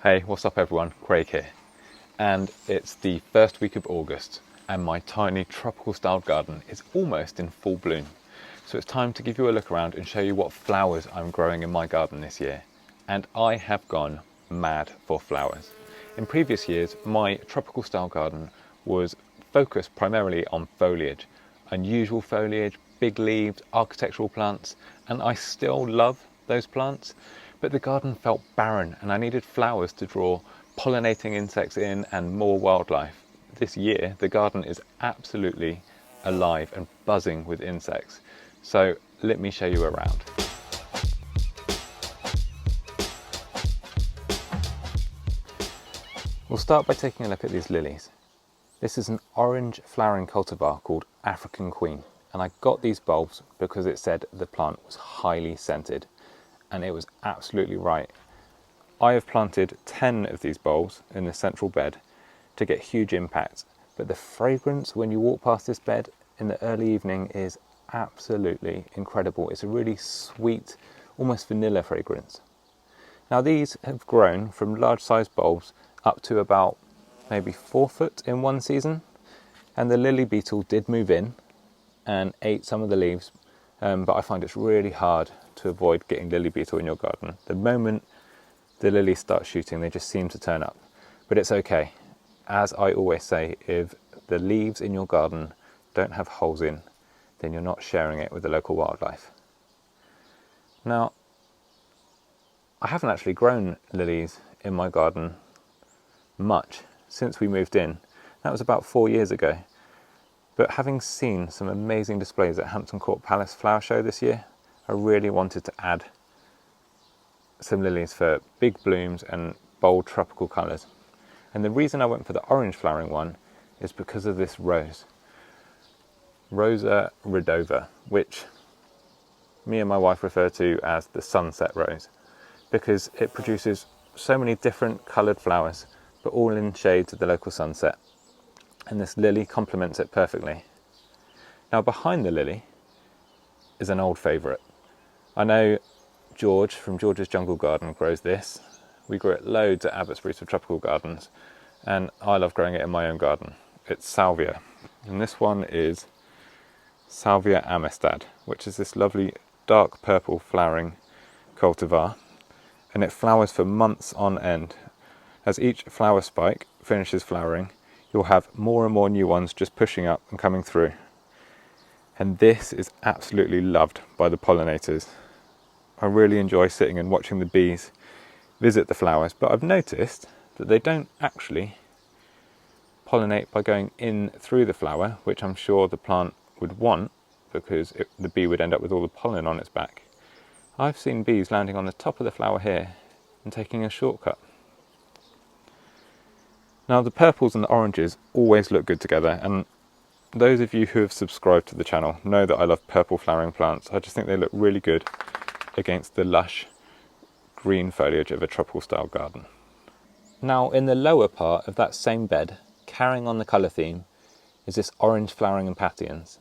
Hey, what's up everyone? Craig here. And it's the first week of August and my tiny tropical style garden is almost in full bloom. So it's time to give you a look around and show you what flowers I'm growing in my garden this year. And I have gone mad for flowers. In previous years, my tropical style garden was focused primarily on foliage, unusual foliage, big leaves, architectural plants, and I still love those plants, but the garden felt barren and I needed flowers to draw pollinating insects in and more wildlife. This year, the garden is absolutely alive and buzzing with insects. So let me show you around. We'll start by taking a look at these lilies. This is an orange flowering cultivar called African Queen, and I got these bulbs because it said the plant was highly scented, and it was absolutely right. I have planted 10 of these bulbs in the central bed to get huge impact, but the fragrance when you walk past this bed in the early evening is absolutely incredible. It's a really sweet, almost vanilla fragrance. Now these have grown from large sized bulbs up to about maybe 4 foot in one season, and the lily beetle did move in and ate some of the leaves, but I find it's really hard to avoid getting lily beetle in your garden. The moment the lilies start shooting, they just seem to turn up, but it's okay. As I always say, if the leaves in your garden don't have holes in, then you're not sharing it with the local wildlife. Now, I haven't actually grown lilies in my garden much since we moved in. That was about 4 years ago. But having seen some amazing displays at Hampton Court Palace Flower Show this year, I really wanted to add some lilies for big blooms and bold tropical colours. And the reason I went for the orange flowering one is because of this rose, Rosa redova, which me and my wife refer to as the sunset rose, because it produces so many different coloured flowers, but all in shades of the local sunset. And this lily complements it perfectly. Now behind the lily is an old favourite. I know George from George's Jungle Garden grows this. We grew it loads at Abbotsbury for tropical gardens, and I love growing it in my own garden. It's salvia, and this one is Salvia amistad, which is this lovely dark purple flowering cultivar, and it flowers for months on end. As each flower spike finishes flowering, you'll have more and more new ones just pushing up and coming through. And this is absolutely loved by the pollinators. I really enjoy sitting and watching the bees visit the flowers, but I've noticed that they don't actually pollinate by going in through the flower, which I'm sure the plant would want because the bee would end up with all the pollen on its back. I've seen bees landing on the top of the flower here and taking a shortcut. Now the purples and the oranges always look good together, and those of you who have subscribed to the channel know that I love purple flowering plants. I just think they look really good against the lush green foliage of a tropical style garden. Now in the lower part of that same bed, carrying on the colour theme, is this orange flowering Impatiens.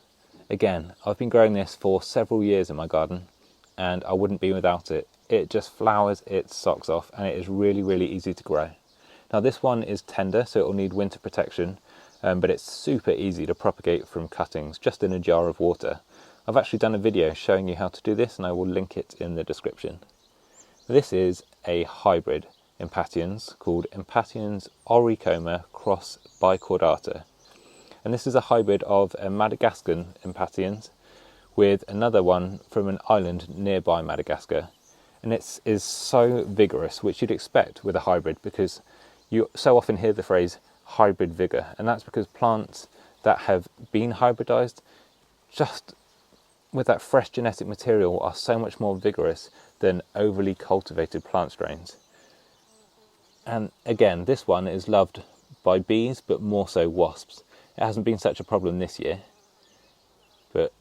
Again, I've been growing this for several years in my garden and I wouldn't be without it. It just flowers its socks off and it is really, really easy to grow. Now this one is tender, so it will need winter protection, but it's super easy to propagate from cuttings just in a jar of water. I've actually done a video showing you how to do this and I will link it in the description. This is a hybrid Impatiens called Impatiens auricoma cross bicordata. And this is a hybrid of a Madagascan Impatiens with another one from an island nearby Madagascar. And it is so vigorous, which you'd expect with a hybrid, because you so often hear the phrase hybrid vigour, and that's because plants that have been hybridised, just with that fresh genetic material, are so much more vigorous than overly cultivated plant strains. And again, this one is loved by bees, but more so wasps. It hasn't been such a problem this year, but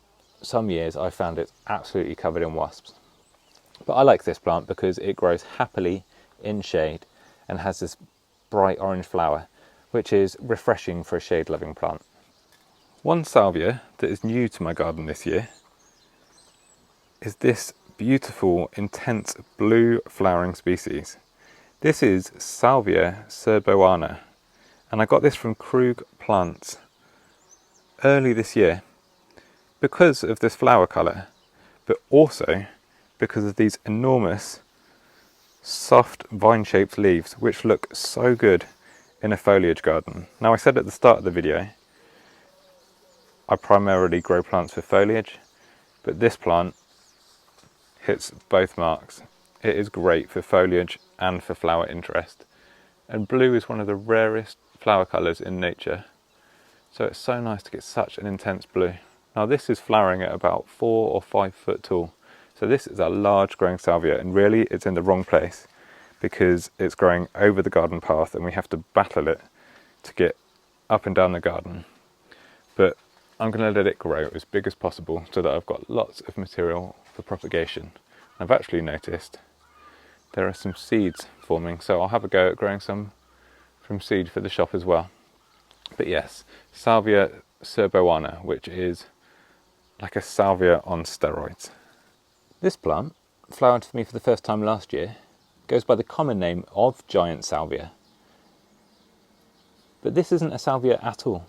some years I found it absolutely covered in wasps. But I like this plant because it grows happily in shade and has this bright orange flower, which is refreshing for a shade-loving plant. One salvia that is new to my garden this year is this beautiful, intense blue flowering species. This is Salvia cerbona, and I got this from Krug Plants early this year because of this flower colour, but also because of these enormous soft vine-shaped leaves which look so good in a foliage garden. Now, I said at the start of the video I primarily grow plants for foliage, but this plant hits both marks. It is great for foliage and for flower interest, and blue is one of the rarest flower colours in nature, so it's so nice to get such an intense blue. Now, this is flowering at about 4 or 5 foot tall, so this is a large growing salvia, and really it's in the wrong place because it's growing over the garden path and we have to battle it to get up and down the garden. But I'm going to let it grow as big as possible so that I've got lots of material for propagation. I've actually noticed there are some seeds forming, so I'll have a go at growing some from seed for the shop as well. But yes, Salvia cerbona, which is like a salvia on steroids. This plant flowered for me for the first time last year, goes by the common name of giant salvia. But this isn't a salvia at all.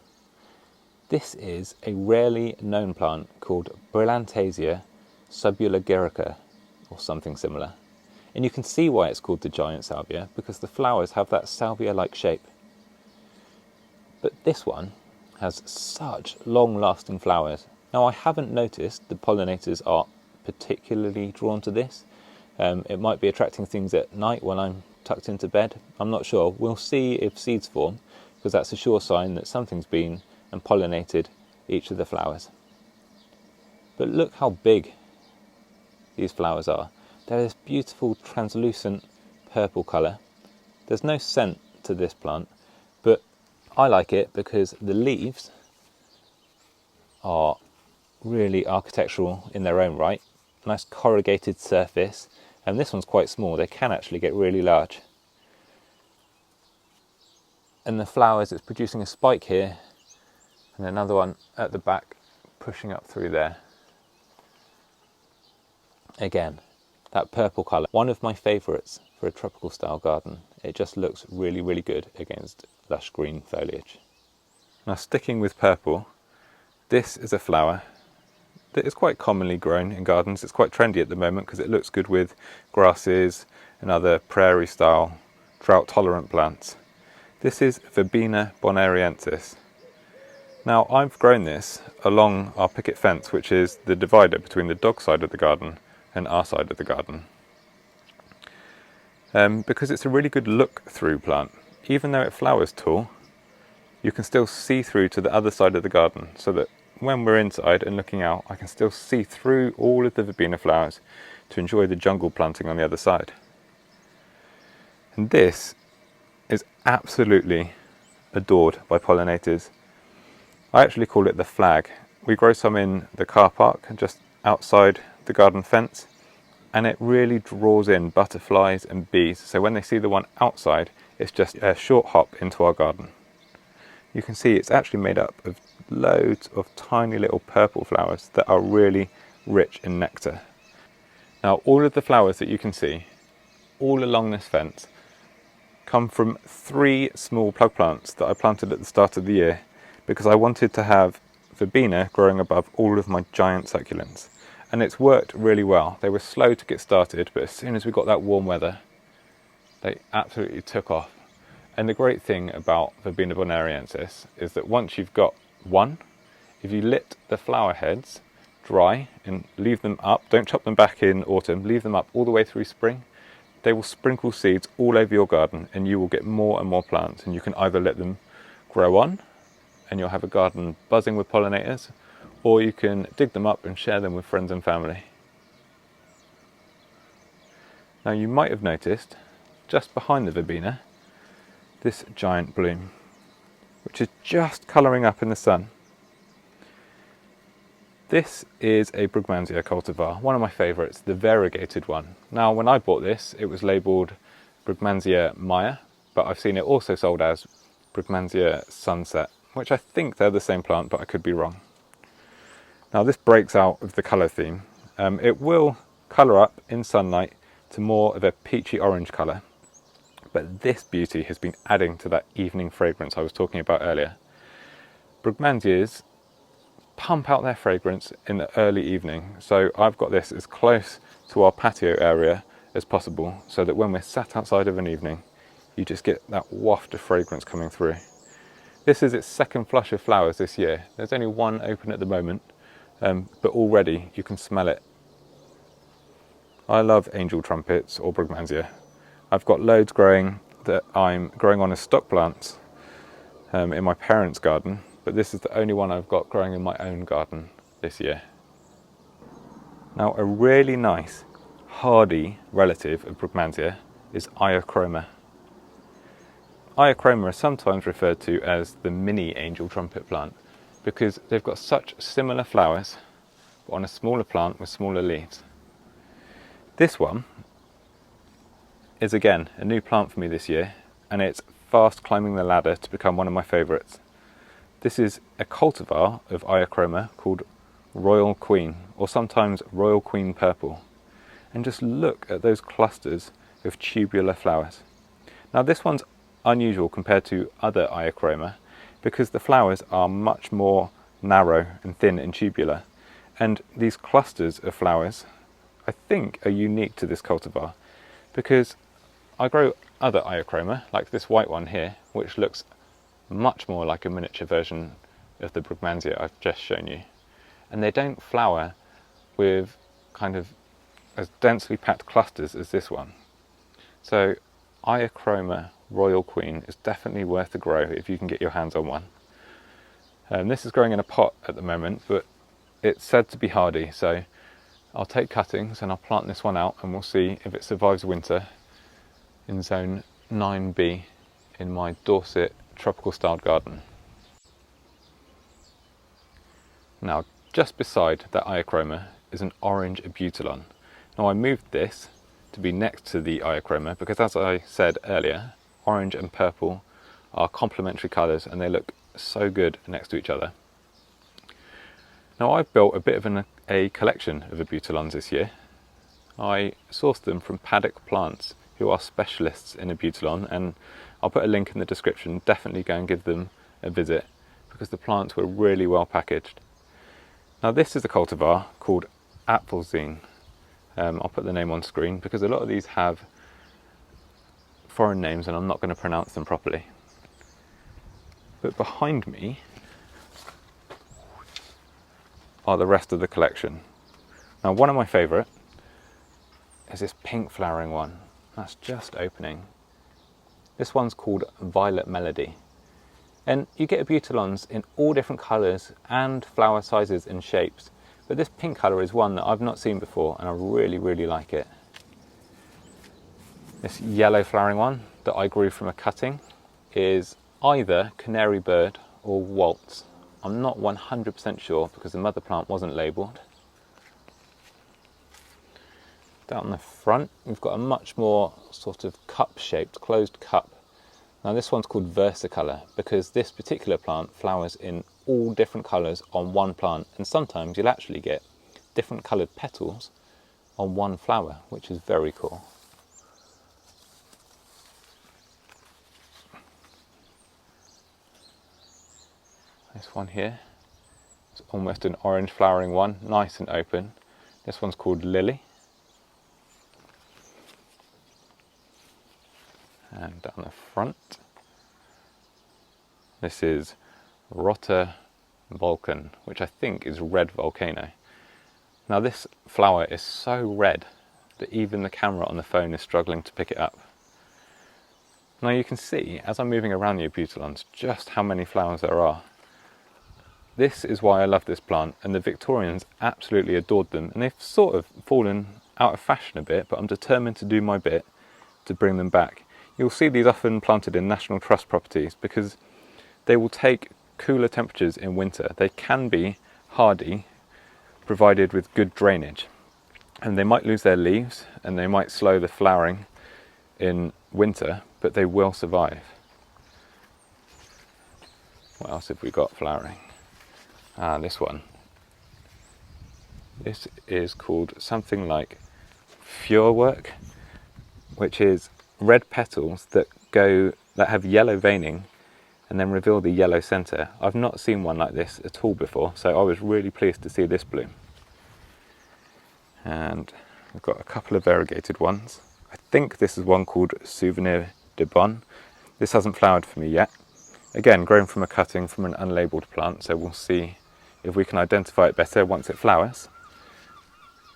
This is a rarely known plant called Bromeliad subulagerica, or something similar. And you can see why it's called the giant salvia, because the flowers have that salvia-like shape. But this one has such long-lasting flowers. Now, I haven't noticed the pollinators are particularly drawn to this. It might be attracting things at night when I'm tucked into bed. I'm not sure. We'll see if seeds form, because that's a sure sign that something's been and pollinated each of the flowers. But look how big these flowers are. They're this beautiful translucent purple colour. There's no scent to this plant, but I like it because the leaves are really architectural in their own right. Nice corrugated surface, and this one's quite small. They can actually get really large. And the flowers, it's producing a spike here and another one at the back pushing up through there. Again, that purple colour, one of my favourites for a tropical style garden. It just looks really, really good against lush green foliage. Now, sticking with purple, this is a flower that is quite commonly grown in gardens. It's quite trendy at the moment because it looks good with grasses and other prairie style drought tolerant plants. This is Verbena bonariensis. Now, I've grown this along our picket fence, which is the divider between the dog side of the garden and our side of the garden, because it's a really good look through plant. Even though it flowers tall, you can still see through to the other side of the garden, so that when we're inside and looking out, I can still see through all of the verbena flowers to enjoy the jungle planting on the other side. And this is absolutely adored by pollinators. I actually call it the flag. We grow some in the car park just outside the garden fence, and it really draws in butterflies and bees. So when they see the one outside, it's just a short hop into our garden. You can see it's actually made up of loads of tiny little purple flowers that are really rich in nectar. Now, all of the flowers that you can see all along this fence come from 3 small plug plants that I planted at the start of the year, because I wanted to have verbena growing above all of my giant succulents. And it's worked really well. They were slow to get started, but as soon as we got that warm weather, they absolutely took off. And the great thing about Verbena bonariensis is that once you've got one, if you let the flower heads dry and leave them up, don't chop them back in autumn, leave them up all the way through spring, they will sprinkle seeds all over your garden, and you will get more and more plants. And you can either let them grow on and you'll have a garden buzzing with pollinators, or you can dig them up and share them with friends and family. Now, you might have noticed just behind the verbena this giant bloom, which is just colouring up in the sun. This is a Brugmansia cultivar, one of my favourites, the variegated one. Now, when I bought this, it was labelled Brugmansia Maya, but I've seen it also sold as Brugmansia Sunset, which I think they're the same plant, but I could be wrong. Now, this breaks out of the colour theme. It will colour up in sunlight to more of a peachy orange colour, but this beauty has been adding to that evening fragrance I was talking about earlier. Brugmansias pump out their fragrance in the early evening, so I've got this as close to our patio area as possible, so that when we're sat outside of an evening, you just get that waft of fragrance coming through. This is its second flush of flowers this year. There's only one open at the moment, but already you can smell it. I love angel trumpets or Brugmansia. I've got loads growing that I'm growing on as stock plants in my parents' garden, but this is the only one I've got growing in my own garden this year. Now, a really nice, hardy relative of Brugmansia is Iochroma. Iochroma are sometimes referred to as the mini angel trumpet plant because they've got such similar flowers, but on a smaller plant with smaller leaves. This one is again a new plant for me this year, and it's fast climbing the ladder to become one of my favourites. This is a cultivar of Iochroma called Royal Queen, or sometimes Royal Queen Purple. And just look at those clusters of tubular flowers. Now this one's unusual compared to other Iochroma because the flowers are much more narrow and thin and tubular, and these clusters of flowers I think are unique to this cultivar because I grow other Iochroma like this white one here, which looks much more like a miniature version of the Brugmansia I've just shown you, and they don't flower with kind of as densely packed clusters as this one. So Iochroma Royal Queen is definitely worth a grow if you can get your hands on one. This is growing in a pot at the moment, but it's said to be hardy, so I'll take cuttings and I'll plant this one out and we'll see if it survives winter in zone 9B in my Dorset tropical styled garden. Now just beside that Iochroma is an orange Abutilon. Now I moved this to be next to the Iochroma because, as I said earlier, orange and purple are complementary colours and they look so good next to each other. Now I've built a bit of a collection of Abutilons this year. I sourced them from Paddock Plants, who are specialists in Abutilon, and I'll put a link in the description. Definitely go and give them a visit because the plants were really well packaged. Now this is a cultivar called Abutilon. I'll put the name on screen because a lot of these have foreign names and I'm not going to pronounce them properly. But behind me are the rest of the collection. Now one of my favourite is this pink flowering one that's just opening. This one's called Violet Melody, and you get Abutilons in all different colours and flower sizes and shapes, but this pink colour is one that I've not seen before and I really like it. This yellow flowering one that I grew from a cutting is either Canary Bird or Waltz. I'm not 100% sure because the mother plant wasn't labelled. Down the front we've got a much more sort of cup shaped closed cup. Now this one's called Versicolor because this particular plant flowers in all different colours on one plant, and sometimes you'll actually get different coloured petals on one flower, which is very cool. This one here, it's almost an orange flowering one, nice and open. This one's called Lily. And down the front, this is Rotter Vulcan, which I think is red volcano. Now this flower is so red that even the camera on the phone is struggling to pick it up. Now you can see, as I'm moving around the Abutilons, just how many flowers there are. This is why I love this plant, and the Victorians absolutely adored them, and they've sort of fallen out of fashion a bit, but I'm determined to do my bit to bring them back. You'll see these often planted in National Trust properties because they will take cooler temperatures in winter. They can be hardy provided with good drainage, and they might lose their leaves and they might slow the flowering in winter, but they will survive. What else have we got flowering? This one. This is called something like Furwork, which is red petals that have yellow veining and then reveal the yellow centre. I've not seen one like this at all before, so I was really pleased to see this bloom. And we've got a couple of variegated ones. I think this is one called Souvenir de Bonne. This hasn't flowered for me yet. Again, grown from a cutting from an unlabelled plant, so we'll see if we can identify it better once it flowers.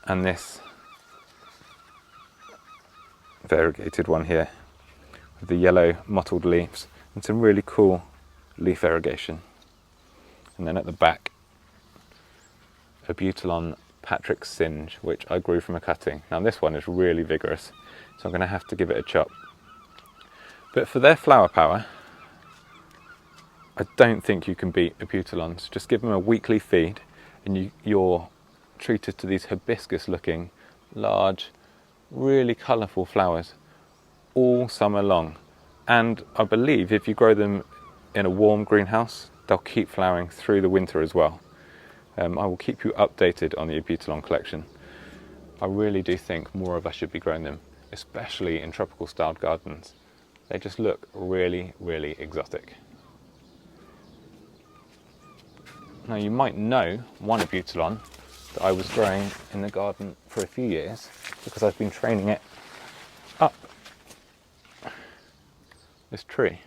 And this variegated one here with the yellow mottled leaves and some really cool leaf variegation. And then at the back, Abutilon Patrick Singe, which I grew from a cutting. Now this one is really vigorous, so I'm going to have to give it a chop. But for their flower power, I don't think you can beat Abutilons. Just give them a weekly feed and you're treated to these hibiscus looking, large, really colourful flowers all summer long. And I believe if you grow them in a warm greenhouse, they'll keep flowering through the winter as well. I will keep you updated on the Abutilon collection. I really do think more of us should be growing them, especially in tropical styled gardens. They just look really, really exotic. Now you might know one Abutilon that I was growing in the garden for a few years because I've been training it up this tree.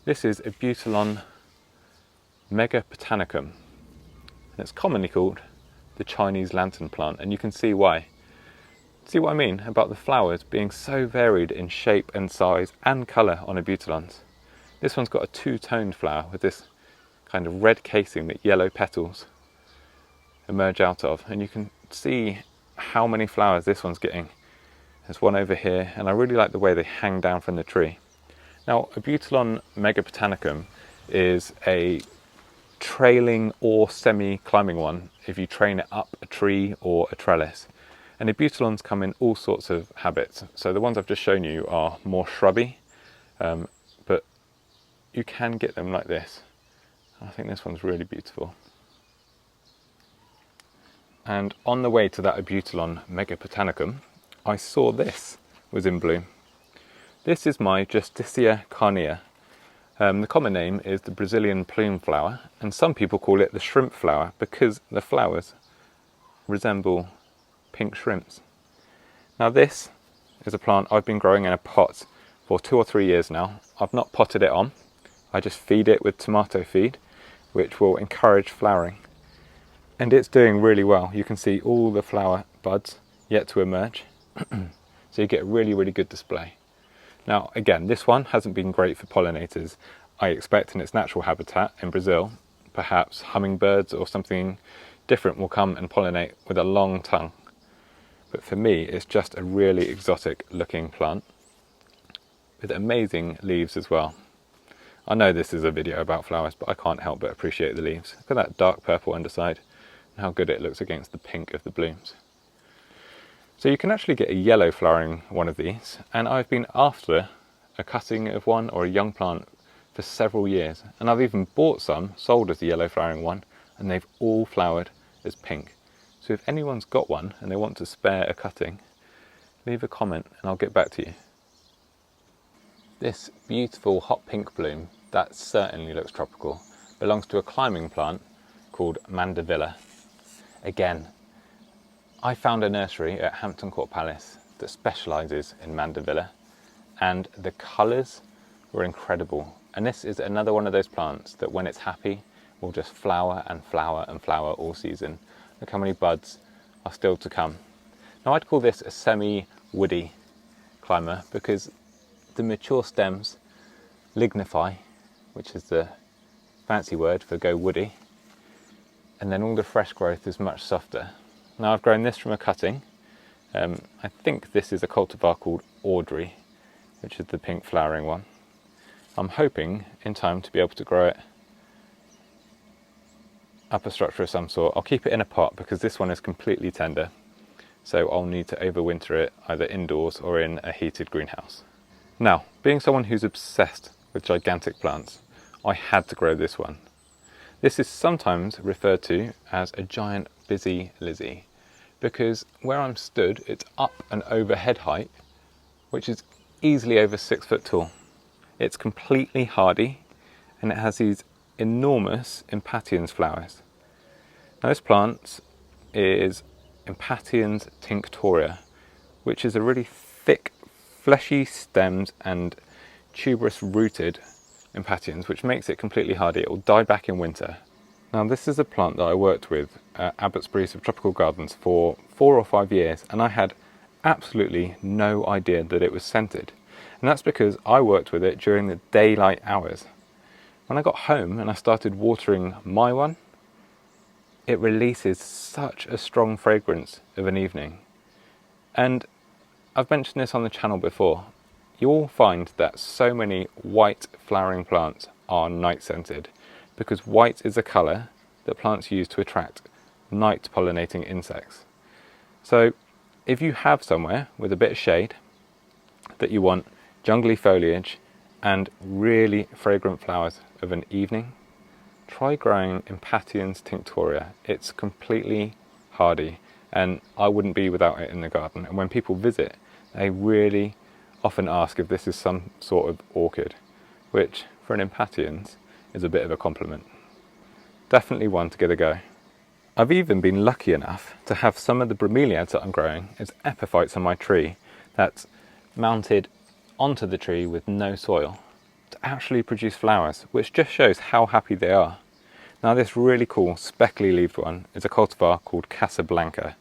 This is Abutilon Megabotanicum, and it's commonly called the Chinese lantern plant, and you can see why. See what I mean about the flowers being so varied in shape and size and colour on Abutilons. This one's got a two-toned flower with this kind of red casing that yellow petals emerge out of, and you can see how many flowers this one's getting. There's one over here, and I really like the way they hang down from the tree. Now, Abutilon Megabotanicum is a trailing or semi-climbing one if you train it up a tree or a trellis. And Abutilons come in all sorts of habits. So the ones I've just shown you are more shrubby, but you can get them like this. I think this one's really beautiful. And on the way to that Abutilon Megabotanicum, I saw this was in bloom. This is my Justicia carnea. The common name is the Brazilian plume flower, and some people call it the shrimp flower because the flowers resemble pink shrimps. Now this is a plant I've been growing in a pot for 2 or 3 years now. I've not potted it on, I just feed it with tomato feed, which will encourage flowering. And it's doing really well. You can see all the flower buds yet to emerge. So you get a really, really good display. Now again, this one hasn't been great for pollinators. I expect in its natural habitat in Brazil, perhaps hummingbirds or something different will come and pollinate with a long tongue. But for me, it's just a really exotic looking plant with amazing leaves as well. I know this is a video about flowers, but I can't help but appreciate the leaves. Look at that dark purple underside and how good it looks against the pink of the blooms. So you can actually get a yellow flowering one of these, and I've been after a cutting of one or a young plant for several years, and I've even bought some, sold as a yellow flowering one, and they've all flowered as pink. So if anyone's got one and they want to spare a cutting, leave a comment and I'll get back to you. This beautiful hot pink bloom, that certainly looks tropical, belongs to a climbing plant called mandevilla. Again, I found a nursery at Hampton Court Palace that specialises in mandevilla, and the colours were incredible. And this is another one of those plants that when it's happy will just flower and flower and flower all season. Look how many buds are still to come. Now I'd call this a semi-woody climber because the mature stems lignify, which is the fancy word for go woody, and then all the fresh growth is much softer. Now I've grown this from a cutting. I think this is a cultivar called Audrey, which is the pink flowering one. I'm hoping in time to be able to grow it up a structure of some sort. I'll keep it in a pot because this one is completely tender, so I'll need to overwinter it either indoors or in a heated greenhouse. Now, being someone who's obsessed with gigantic plants, I had to grow this one. This is sometimes referred to as a giant busy Lizzie because where I'm stood, it's up and over head height, which is easily over 6 foot tall. It's completely hardy and it has these enormous Impatiens flowers. Now this plant is Impatiens tinctoria, which is a really thick, fleshy stemmed and tuberous rooted Impatiens, which makes it completely hardy. It will die back in winter. Now this is a plant that I worked with at Abbotsbury Subtropical Gardens for 4 or 5 years, and I had absolutely no idea that it was scented. And that's because I worked with it during the daylight hours. When I got home and I started watering my one, it releases such a strong fragrance of an evening. And I've mentioned this on the channel before. You'll find that so many white flowering plants are night scented because white is a colour that plants use to attract night pollinating insects. So if you have somewhere with a bit of shade that you want jungly foliage and really fragrant flowers of an evening, try growing Impatiens tinctoria. It's completely hardy and I wouldn't be without it in the garden. And when people visit, they really often ask if this is some sort of orchid, which for an Impatiens is a bit of a compliment. Definitely one to give a go. I've even been lucky enough to have some of the Bromeliads that I'm growing as epiphytes on my tree that's mounted onto the tree with no soil to actually produce flowers, which just shows how happy they are. Now this really cool speckly leaved one is a cultivar called Casablanca.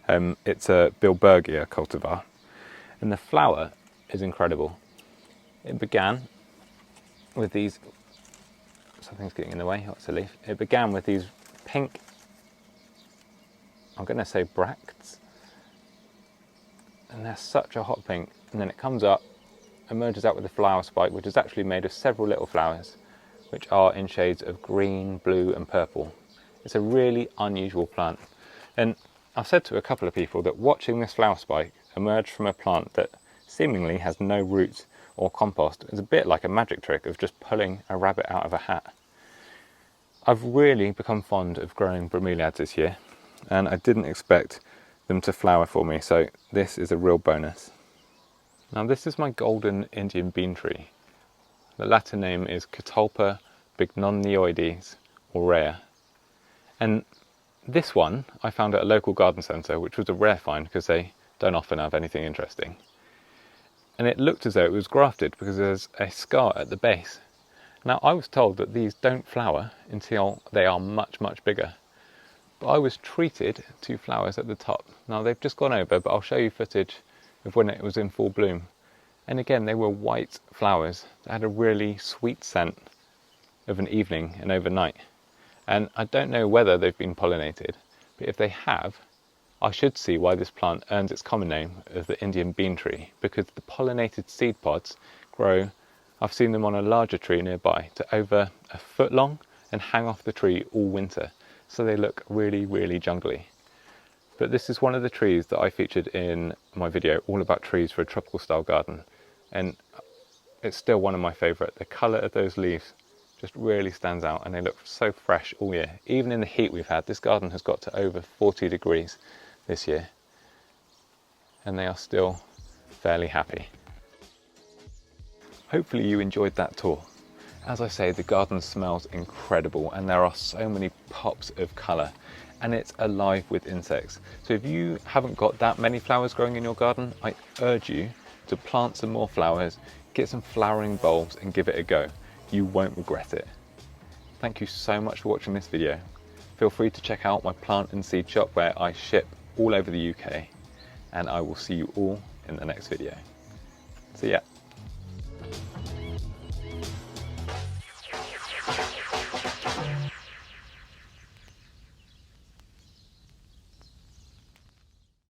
It's a Bilbergia cultivar and the flower is incredible. It began with these, something's getting in the way, what's a leaf? It began with these pink, I'm going to say bracts, and they're such a hot pink, and then it comes up, emerges out with a flower spike which is actually made of several little flowers which are in shades of green, blue and purple. It's a really unusual plant, and I've said to a couple of people that watching this flower spike emerge from a plant that seemingly has no roots or compost is a bit like a magic trick of just pulling a rabbit out of a hat. I've really become fond of growing bromeliads this year and I didn't expect them to flower for me, so this is a real bonus. Now this is my golden Indian bean tree. The Latin name is Catalpa bignonioides aurea. And this one I found at a local garden centre, which was a rare find because they don't often have anything interesting. And it looked as though it was grafted because there's a scar at the base. Now I was told that these don't flower until they are much, much bigger. But I was treated to flowers at the top. Now they've just gone over, but I'll show you footage of when it was in full bloom. And again, they were white flowers that had a really sweet scent of an evening and overnight. And I don't know whether they've been pollinated, but if they have, I should see why this plant earns its common name of the Indian bean tree, because the pollinated seed pods grow, I've seen them on a larger tree nearby, to over a foot long and hang off the tree all winter. So they look really, really jungly. But this is one of the trees that I featured in my video all about trees for a tropical style garden. And it's still one of my favourite. The colour of those leaves just really stands out and they look so fresh all year. Even in the heat we've had, this garden has got to over 40 degrees this year. And they are still fairly happy. Hopefully you enjoyed that tour. As I say, the garden smells incredible and there are so many pops of colour and it's alive with insects. So if you haven't got that many flowers growing in your garden, I urge you to plant some more flowers, get some flowering bulbs and give it a go. You won't regret it. Thank you so much for watching this video. Feel free to check out my plant and seed shop where I ship all over the UK, and I will see you all in the next video. See ya.